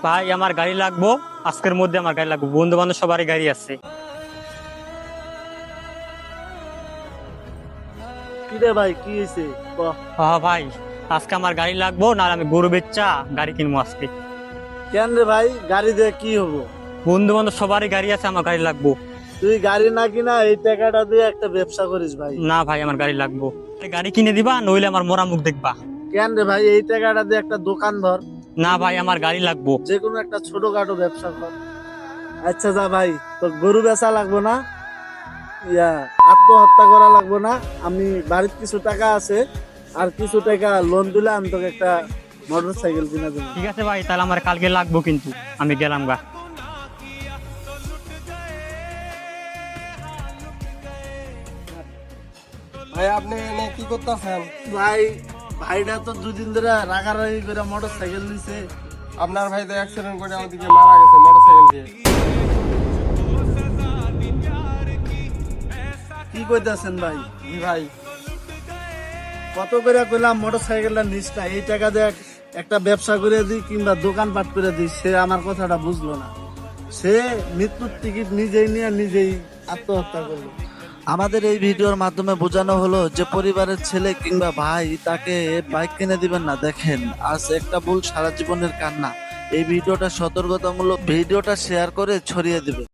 ভাই আমার গাড়ি লাগবো, আজকের মধ্যে আমার গাড়ি লাগবে। বন্ধু বান্ধব সবারই গাড়ি আছে। কি রে ভাই, কি হয়েছে? হ্যাঁ ভাই, আজকে আমার গাড়ি লাগবো, না আমি গরু বেচা গাড়ি কিনবো আজকে। কেন রে ভাই, গাড়ি দিয়ে কি হবো? বন্ধু বান্ধব সবারই গাড়ি আছে, আমার গাড়ি লাগবো। তুই গাড়ি না কিনা এই টাকাটা দিয়ে একটা ব্যবসা করিস ভাই। না ভাই, আমার গাড়ি লাগবো। গাড়ি কিনে দিবা, নইলে আমার মরা মুখ দেখবা। কেন রে ভাই, এই টাকাটা দিয়ে একটা দোকান ধর। না ভাই, আমার গাড়ি লাগবো। যে কোনো একটা ছোটখাটো ব্যবসা কর। আচ্ছা যা ভাই, তো গরু বেচা লাগবো না, আত্মহত্যা করা লাগবো না। আমি বাড়ির কিছু টাকা আছে, আর কিছু টাকা লোন দিলে আমি তোকে একটা মোটর সাইকেল কিনে দেবো। ঠিক আছে ভাই, তাহলে আমার কালকে লাগবো, কিন্তু আমি গেলাম গা। ভাই আপনি এনে কি করতেছেন? ভাই, ভাইটা তো দুদিন ধরে রাগারাগি করে মোটর সাইকেল নিছে। আপনার ভাই তো অ্যাক্সিডেন্ট করে আমাদেরকে মারা গেছে মোটরসাইকেল দিয়ে। কি কইতাছেন ভাই? জি ভাই। কত করে কইলাম মোটর সাইকেলটা নিস না, এই টাকা দিয়ে একটা ব্যবসা করে দিই কিংবা দোকানপাট করে দিই। সে আমার কথাটা বুঝলো না, সে মৃত্যুর টিকিট নিজেই নিয়ে নিজেই আত্মহত্যা করলো। আমাদের এই ভিডিওর মাধ্যমে বোঝানো হলো যে পরিবারের ছেলে কিংবা ভাই তাকে বাইক কিনে দিবেন না। দেখেন, আজ একটা ভুল সারা জীবনের কান্না। এই ভিডিওটা সতর্কতামূলক, ভিডিওটা শেয়ার করে ছড়িয়ে দিবেন।